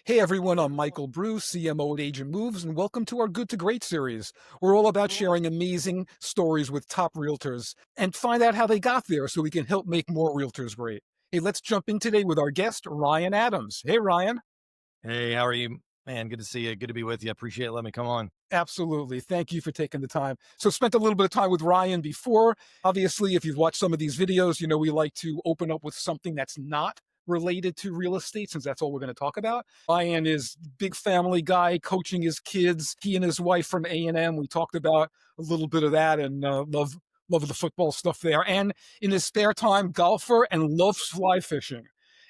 Hey everyone, I'm Michael Bruce, CMO at Agent Moves, and welcome to our Good to Great series. We're all about sharing amazing stories with top realtors and find out how they got there so we can help make more realtors great. Hey, let's jump in today with our guest, Ryan Adams. Hey, Ryan. Hey, how are you? Man, good to see you. Good to be with you. I appreciate it. Let me come on. Absolutely. Thank you for taking the time. So, spent a little bit of time with Ryan before. Obviously, if you've watched some of these videos, you know we like to open up with something that's not related to real estate, since that's all we're going to talk about. Ryan is big family guy, coaching his kids. He and his wife from A&M. We talked about a little bit of that, and love the football stuff there. And in his spare time, golfer and loves fly fishing.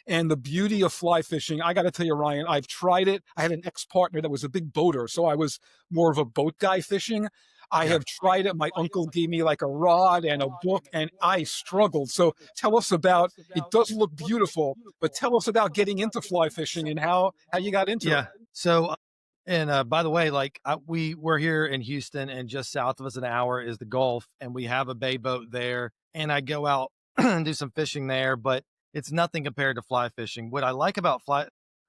And the beauty of fly fishing, I got to tell you, Ryan, I've tried it. I had an ex partner that was a big boater, so I was more of a boat guy fishing. I Yeah. have tried it. My uncle gave me like a rod and a book, and I struggled. So tell us about it. Does look beautiful, but tell us about getting into fly fishing and how you got into it. Yeah. So, by the way, we're here in Houston, and just south of us an hour is the Gulf, and we have a bay boat there. And I go out and do some fishing there, but it's nothing compared to fly fishing. What I like about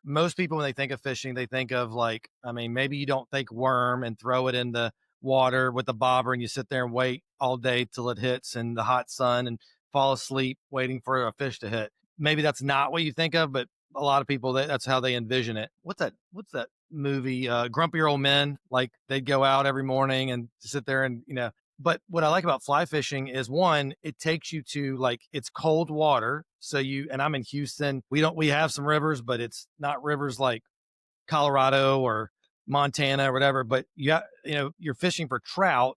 most people when they think of fishing, they think of like, I mean, maybe you don't think worm and throw it in the water with the bobber, and you sit there and wait all day till it hits in the hot sun and fall asleep waiting for a fish to hit. Maybe that's not what you think of, but a lot of people that's how they envision it. What's that movie? Grumpy Old Men. Like they'd go out every morning and sit there and But what I like about fly fishing is one, it takes you to like it's cold water. So and I'm in Houston. We have some rivers, but it's not rivers like Colorado or Montana or whatever. But you're fishing for trout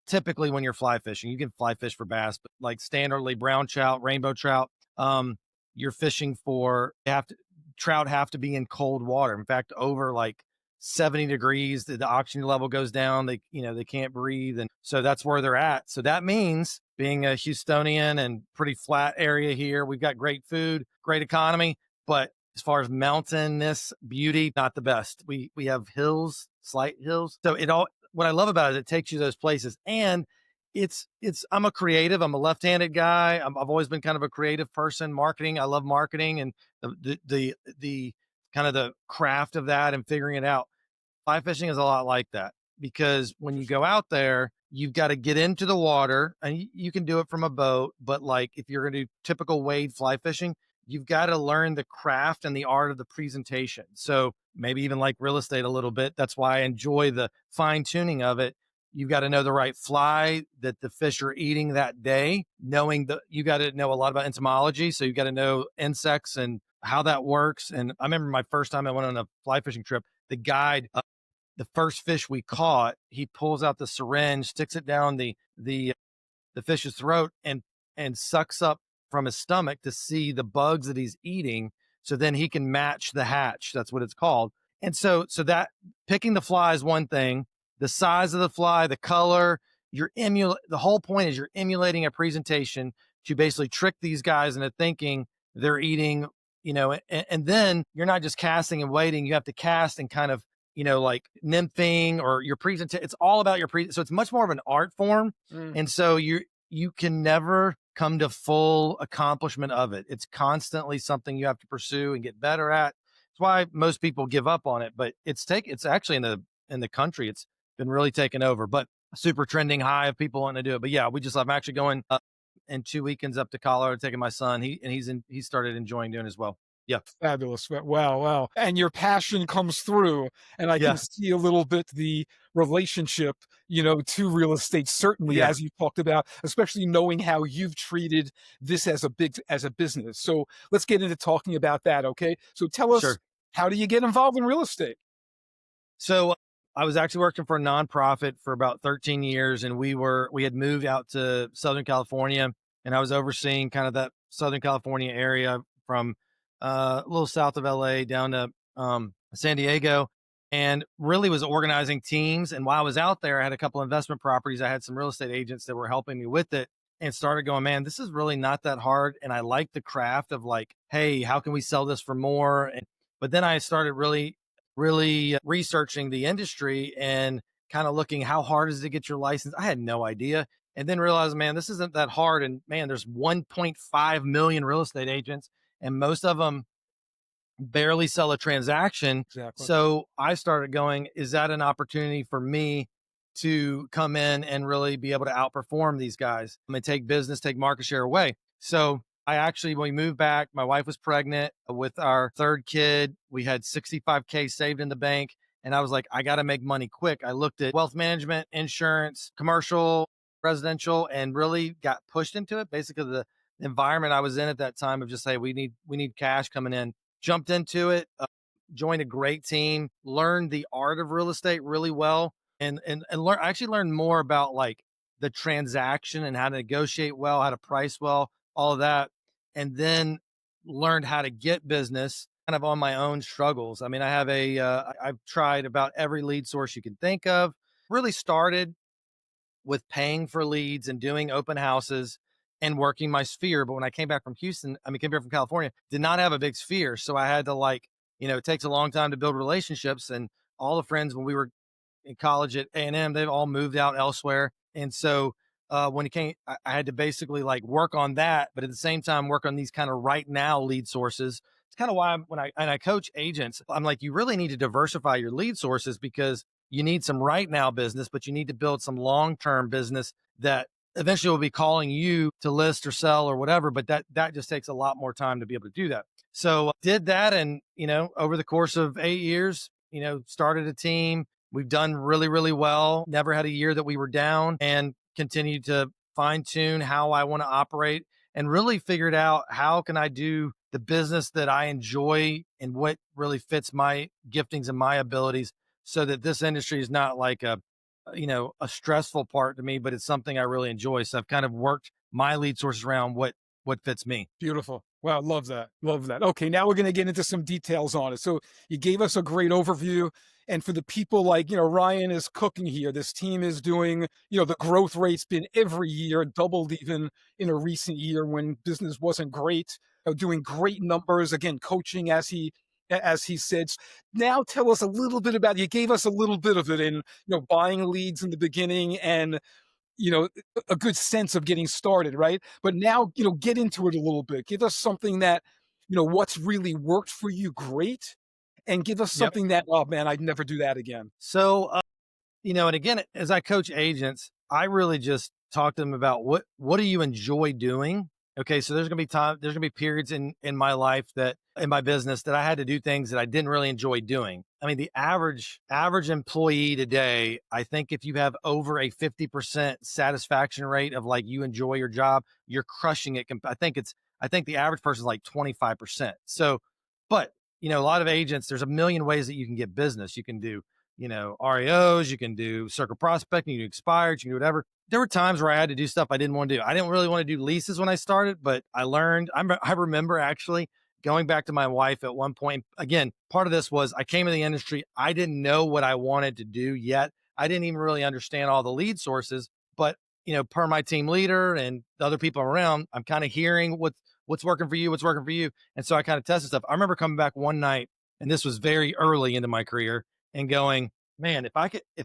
typically when you're fly fishing. You can fly fish for bass, but like standardly brown trout, rainbow trout, you're fishing for trout have to be in cold water. In fact, over like 70 degrees, the oxygen level goes down. They can't breathe. And so that's where they're at. So that means being a Houstonian and pretty flat area here, we've got great food, great economy, but as far as mountainous beauty, not the best. We have hills, slight hills. So it all what I love about it, it takes you to those places. And I'm a creative. I'm a left-handed guy. I've always been kind of a creative person. Marketing. I love marketing and the kind of the craft of that and figuring it out. Fly fishing is a lot like that because when you go out there, you've got to get into the water and you can do it from a boat. But like if you're going to do typical wade fly fishing, you've got to learn the craft and the art of the presentation. So maybe even like real estate a little bit. That's why I enjoy the fine tuning of it. You've got to know the right fly that the fish are eating that day, knowing that you got to know a lot about entomology. So you got to know insects and how that works. And I remember my first time I went on a fly fishing trip, the guide, the first fish we caught, he pulls out the syringe, sticks it down the fish's throat, and sucks up from his stomach to see the bugs that he's eating. So then he can match the hatch. That's what it's called. And so that picking the fly is one thing. The size of the fly, the color, the whole point is you're emulating a presentation to basically trick these guys into thinking they're eating, and then you're not just casting and waiting. You have to cast and kind of, like nymphing or your presentation. It's all about so it's much more of an art form. Mm. And so you can never come to full accomplishment of it. It's constantly something you have to pursue and get better at. That's why most people give up on it, but it's actually in the country, it's been really taken over, but super trending high of people wanting to do it. But yeah, I'm actually going in 2 weekends up to Colorado, taking my son. He started enjoying doing it as well. Yeah. Fabulous. Wow, wow. And your passion comes through, and I can Yeah. see a little bit the relationship, to real estate, certainly Yeah. as you talked about, especially knowing how you've treated this as a business. So let's get into talking about that, okay? So tell us, Sure. how do you get involved in real estate? So I was actually working for a nonprofit for about 13 years, and we had moved out to Southern California, and I was overseeing kind of that Southern California area from a little south of LA down to San Diego, and really was organizing teams. And while I was out there, I had a couple investment properties. I had some real estate agents that were helping me with it, and started going, man, this is really not that hard. And I like the craft of like, hey, how can we sell this for more? And but then I started really researching the industry and kind of looking how hard is it to get your license. I had no idea. And then realized, man, this isn't that hard. And man, there's 1.5 million real estate agents, and most of them barely sell a transaction. Exactly. So I started going, is that an opportunity for me to come in and really be able to outperform these guys and take business, take market share away? So I actually, when we moved back, my wife was pregnant with our third kid. We had 65K saved in the bank. And I was like, I got to make money quick. I looked at wealth management, insurance, commercial, residential, and really got pushed into it. Basically, the environment I was in at that time of just, hey, we need cash coming in. Jumped into it, joined a great team, learned the art of real estate really well, and learn. I actually learned more about like the transaction and how to negotiate well, how to price well, all of that, and then learned how to get business kind of on my own struggles. I mean, I've tried about every lead source you can think of. Really started with paying for leads and doing open houses and working my sphere. But when I came back from Houston, I mean, came back from California, did not have a big sphere. So I had to like, it takes a long time to build relationships. And all the friends when we were in college at A&M, they've all moved out elsewhere. And so when it came, I had to basically like work on that, but at the same time, work on these kind of right now lead sources. It's kind of why when I coach agents, I'm like, you really need to diversify your lead sources because you need some right now business, but you need to build some long term business that eventually will be calling you to list or sell or whatever. But that just takes a lot more time to be able to do that. So did that, and over the course of 8 years, started a team. We've done really, really well. Never had a year that we were down, and continued to fine tune how I want to operate and really figured out how can I do the business that I enjoy and what really fits my giftings and my abilities so that this industry is not like a stressful part to me, but it's something I really enjoy. So I've kind of worked my lead sources around what fits me. Beautiful. Wow, love that. Love that. Okay, now we're going to get into some details on it. So you gave us a great overview. And for the people like, Ryan is cooking here, this team is doing, the growth rate's been every year, doubled even in a recent year when business wasn't great, doing great numbers, again, coaching as he said. Now tell us a little bit about, you gave us a little bit of it in, buying leads in the beginning and a good sense of getting started, right? But now, get into it a little bit. Give us something that, what's really worked for you great, and give us Yep. something that, oh man, I'd never do that again. So and again, as I coach agents, I really just talk to them about what do you enjoy doing? Okay, so there's gonna be periods in my life that in my business that I had to do things that I didn't really enjoy doing. I mean, the average employee today, I think if you have over a 50% satisfaction rate of like you enjoy your job, you're crushing it. I think the average person is like 25%. So, but a lot of agents, there's a million ways that you can get business. You can do REOs, you can do circle prospecting, you can do expired, you can do whatever. There were times where I had to do stuff I didn't want to do. I didn't really want to do leases when I started, but I learned. I remember actually going back to my wife at one point. Again, part of this was I came in the industry. I didn't know what I wanted to do yet. I didn't even really understand all the lead sources, but per my team leader and the other people around, I'm kind of hearing what's working for you, what's working for you. And so I kind of tested stuff. I remember coming back one night, and this was very early into my career, and going, man, if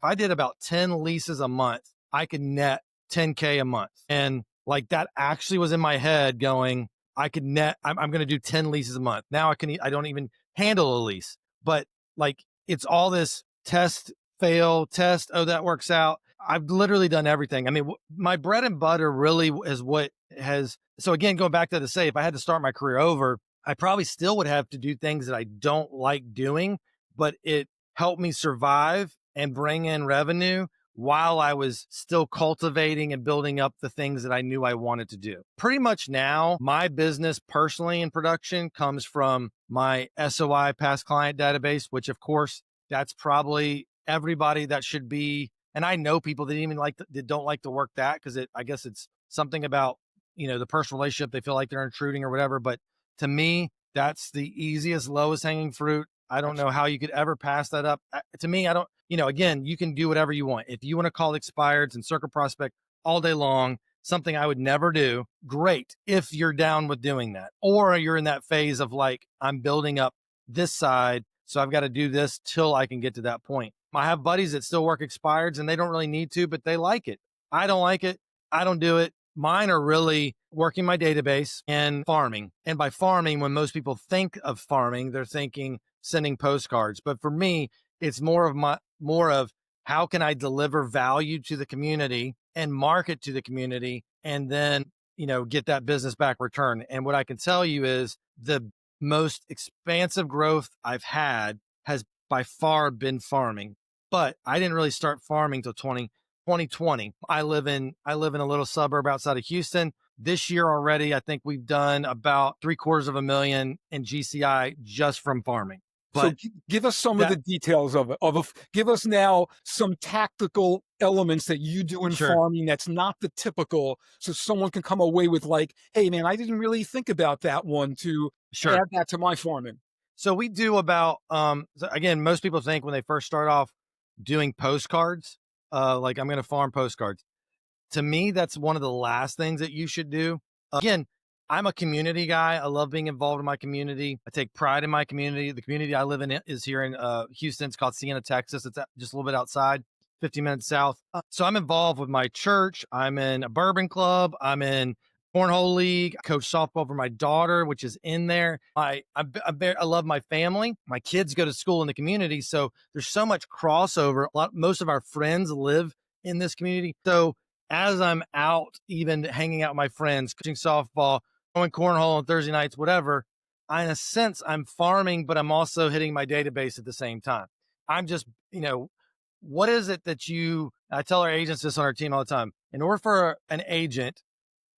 I did about 10 leases a month, I could net 10K a month. And like that actually was in my head going, I'm going to do 10 leases a month. Now I don't even handle a lease, but like it's all this test, fail, test. Oh, that works out. I've literally done everything. I mean, my bread and butter really is what has. So again, going back to say, if I had to start my career over, I probably still would have to do things that I don't like doing, but it helped me survive and bring in revenue while I was still cultivating and building up the things that I knew I wanted to do. Pretty much now, my business personally in production comes from my SOI past client database, which of course, that's probably everybody that should be. And I know people that even that don't like to work that because I guess it's something about, the personal relationship. They feel like they're intruding or whatever. But to me, that's the easiest, lowest hanging fruit. I don't know how you could ever pass that up. To me, I don't, again, you can do whatever you want. If you want to call expireds and circle prospect all day long, something I would never do, great. If you're down with doing that, or you're in that phase of like, I'm building up this side. So I've got to do this till I can get to that point. I have buddies that still work expireds and they don't really need to, but they like it. I don't like it. I don't do it. Mine are really working my database and farming. And by farming, when most people think of farming, they're thinking sending postcards. But for me, it's more of how can I deliver value to the community and market to the community and then, get that business back return. And what I can tell you is the most expansive growth I've had has by far been farming. But I didn't really start farming till 2020. I live in a little suburb outside of Houston. This year already, I think we've done about 750,000 in GCI just from farming. So But give us some of the that details of it. Give us now some tactical elements that you do in Sure, farming that's not the typical, so someone can come away with like, hey man, I didn't really think about that one to sure. add that to my farming. So we do about so again, most people think when they first start off doing postcards, like I'm going to farm postcards. To me, that's one of the last things that you should do. Again, I'm a community guy. I love being involved in my community. I take pride in my community. The community I live in is here in Houston. It's called Siena, Texas. It's just a little bit outside, 50 minutes south. So I'm involved with my church. I'm in a bourbon club. I'm in cornhole league. I coach softball for my daughter, which is in there. I love my family. My kids go to school in the community, so there's so much crossover. Most of our friends live in this community. So as I'm out, even hanging out with my friends, coaching softball, going cornhole on Thursday nights, whatever, in a sense, I'm farming, but I'm also hitting my database at the same time. I'm just, what is it that I tell our agents this on our team all the time. In order for an agent,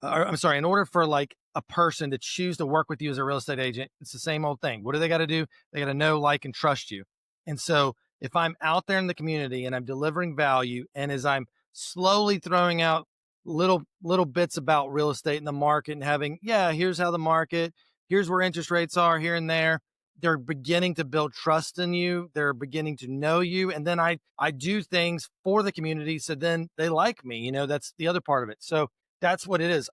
or I'm sorry, in order for like a person to choose to work with you as a real estate agent, it's the same old thing. What do they got to do? They got to know, like, and trust you. And so if I'm out there in the community and I'm delivering value, and as I'm slowly throwing out little bits about real estate in the market and having, yeah, here's how the market, here's where interest rates are here and there. They're beginning to build trust in you. They're beginning to know you. And then I do things for the community. So then they like me, that's the other part of it. So that's what it is.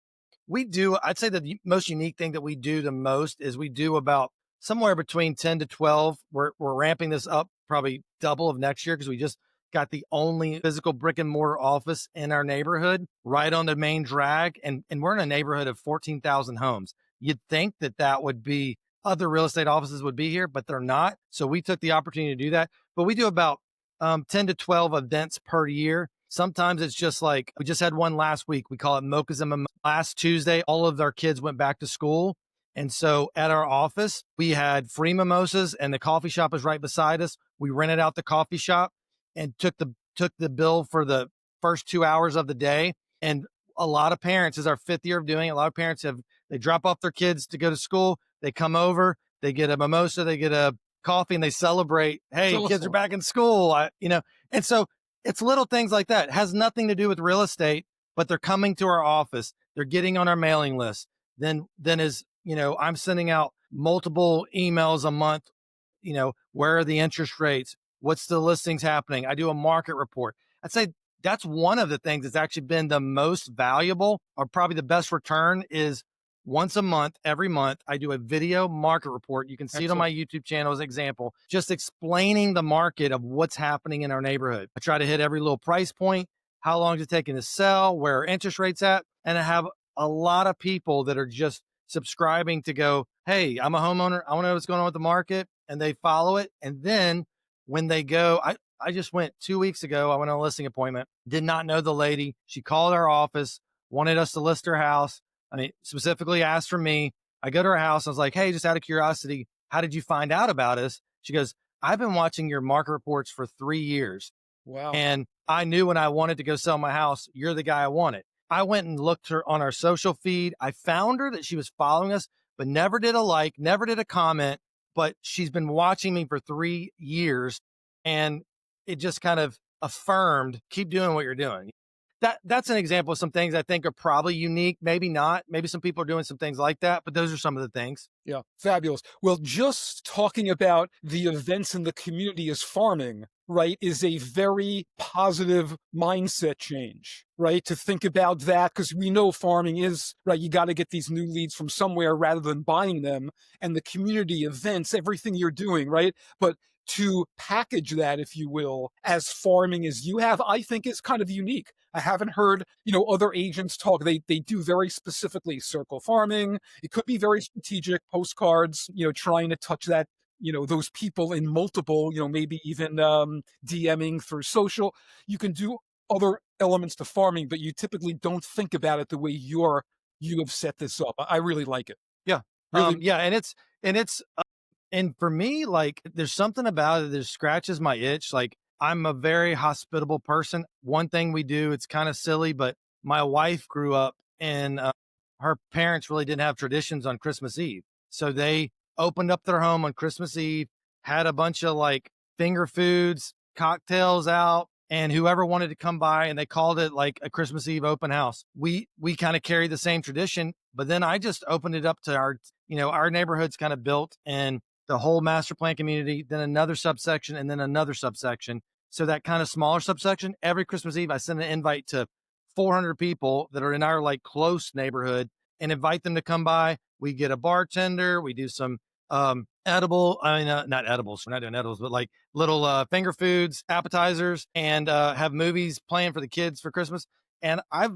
I'd say that the most unique thing that we do the most is we do about somewhere between 10 to 12. We're ramping this up probably double of next year because we just got the only physical brick and mortar office in our neighborhood right on the main drag. And we're in a neighborhood of 14,000 homes. You'd think that would be other real estate offices would be here, but they're not. So we took the opportunity to do that. But we do about 10 to 12 events per year. Sometimes it's just like we just had one last week. We call it Mochas and Mimosas. Last Tuesday, all of our kids went back to school. And so at our office, we had free mimosas and the coffee shop is right beside us. We rented out the coffee shop and took the bill for the first 2 hours of the day. And a lot of parents, is our fifth year of doing it, a lot of parents they drop off their kids to go to school. They come over, they get a mimosa, they get a coffee, and they celebrate. It's Hey, kids are awesome. back in school. And so it's little things like that. It has nothing to do with real estate, but they're coming to our office. They're getting on our mailing list. Then as I'm sending out multiple emails a month. Where are the interest rates? What's the listings happening? I do a market report. I'd say that's one of the things that's actually been the most valuable, or probably the best return, is once a month, every month, I do a video market report. You can see it on Excellent. my YouTube channel as an example, just explaining the market of what's happening in our neighborhood. I try to hit every little price point. How long is it taking to sell? Where are interest rates at? And I have a lot of people that are just subscribing to go, hey, I'm a homeowner. I want to know what's going on with the market. And they follow it. And then when they go, I just went 2 weeks ago. I went on a listing appointment, did not know the lady. She called our office, wanted us to list her house. I mean, specifically asked for me. I go to her house. I was like, hey, just out of curiosity, how did you find out about us? She goes, I've been watching your market reports for 3 years. Wow. And I knew when I wanted to go sell my house, you're the guy I wanted. I went and looked her on our social feed. I found her that she was following us, but never did a like, never did a comment. But she's been watching me for 3 years, and it just kind of affirmed, keep doing what you're doing. That's an example of some things I think are probably unique. Maybe not. Maybe some people are doing some things like that, but those are some of the things. Yeah, fabulous. Well, just talking about the events in the community as farming, right, is a very positive mindset change, right? To think about that, because we know farming is, right, you got to get these new leads from somewhere rather than buying them. And the community events, everything you're doing, right? But to package that, if you will, as farming as you have, I think is kind of unique. I haven't heard, other agents talk. They do very specifically circle farming. It could be very strategic, postcards, trying to touch that, those people in multiple, maybe even DMing through social. You can do other elements to farming, but you typically don't think about it the way you have set this up. I really like it. Yeah. Really, Yeah, and it's and for me, like, there's something about it that scratches my itch. Like, I'm a very hospitable person. One thing we do, it's kind of silly, but my wife grew up and her parents really didn't have traditions on Christmas Eve. So they opened up their home on Christmas Eve, had a bunch of like finger foods, cocktails out, and whoever wanted to come by, and they called it like a Christmas Eve open house. We kind of carry the same tradition, but then I just opened it up to our neighborhood's kind of built and the whole master plan community, then another subsection, and then another subsection. So that kind of smaller subsection, every Christmas Eve, I send an invite to 400 people that are in our like close neighborhood and invite them to come by. We get a bartender, we do some edible, I mean, not edibles, we're not doing edibles, but like little finger foods, appetizers, and have movies playing for the kids for Christmas. And I've,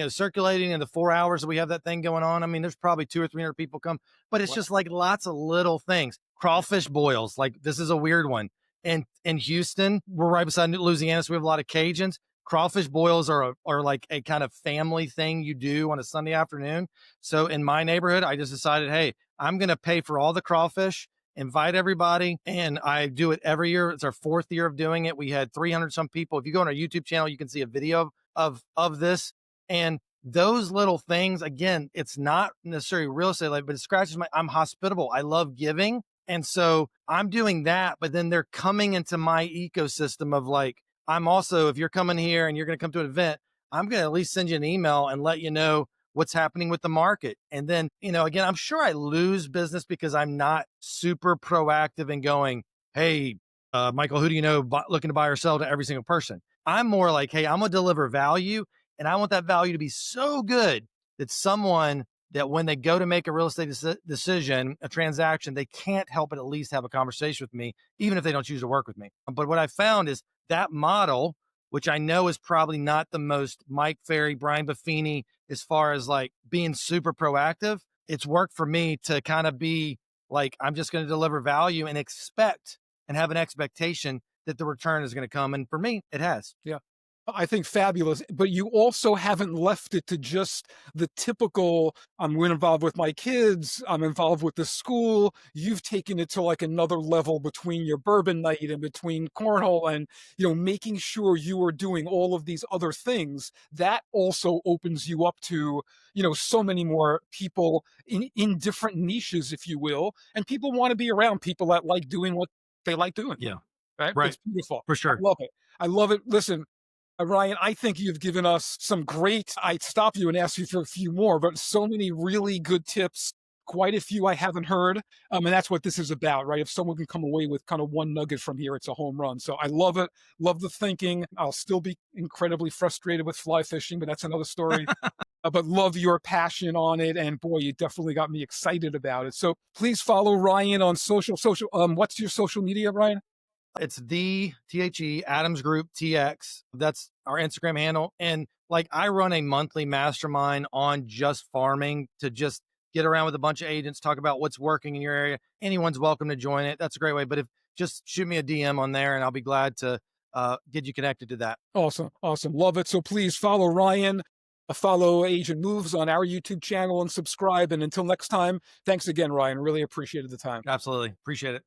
circulating in the 4 hours that we have that thing going on. I mean, there's probably 200 or 300 people come, but it's just like lots of little things. Crawfish boils, like this is a weird one. And in Houston, we're right beside Louisiana, so we have a lot of Cajuns. Crawfish boils are like a kind of family thing you do on a Sunday afternoon. So in my neighborhood, I just decided, hey, I'm going to pay for all the crawfish, invite everybody, and I do it every year. It's our fourth year of doing it. We had 300 some people. If you go on our YouTube channel, you can see a video of this. And those little things, again, it's not necessarily real estate like, but it scratches I'm hospitable. I love giving. And so I'm doing that, but then they're coming into my ecosystem of like, I'm also, if you're coming here and you're going to come to an event, I'm going to at least send you an email and let you know what's happening with the market. And then, again, I'm sure I lose business because I'm not super proactive in going, hey, Michael, who do you know looking to buy or sell to every single person? I'm more like, hey, I'm going to deliver value. And I want that value to be so good that someone that when they go to make a real estate decision, a transaction, they can't help but at least have a conversation with me, even if they don't choose to work with me. But what I found is that model, which I know is probably not the most Mike Ferry, Brian Buffini, as far as like being super proactive, it's worked for me to kind of be like, I'm just going to deliver value and expect and have an expectation that the return is going to come. And for me, it has. yeah. I think fabulous, but you also haven't left it to just the typical, I'm involved with my kids, I'm involved with the school. You've taken it to like another level between your bourbon night and between cornhole and, making sure you are doing all of these other things. That also opens you up to, so many more people in different niches, if you will. And people want to be around people that like doing what they like doing, Yeah. right? Right. It's beautiful. For I sure. love it. I love it. Listen, Ryan, I think you've given us some great, I'd stop you and ask you for a few more, but so many really good tips, quite a few I haven't heard. And that's what this is about, right? If someone can come away with kind of one nugget from here, it's a home run. So I love it. Love the thinking. I'll still be incredibly frustrated with fly fishing, but that's another story. But love your passion on it. And boy, you definitely got me excited about it. So please follow Ryan on social. What's your social media, Ryan? It's the THE Adams Group TX. That's our Instagram handle. And like I run a monthly mastermind on just farming to just get around with a bunch of agents, talk about what's working in your area. Anyone's welcome to join it. That's a great way. But if just shoot me a DM on there and I'll be glad to get you connected to that. Awesome. Awesome. Love it. So please follow Ryan, follow Agent Moves on our YouTube channel and subscribe. And until next time, thanks again, Ryan. Really appreciated the time. Absolutely. Appreciate it.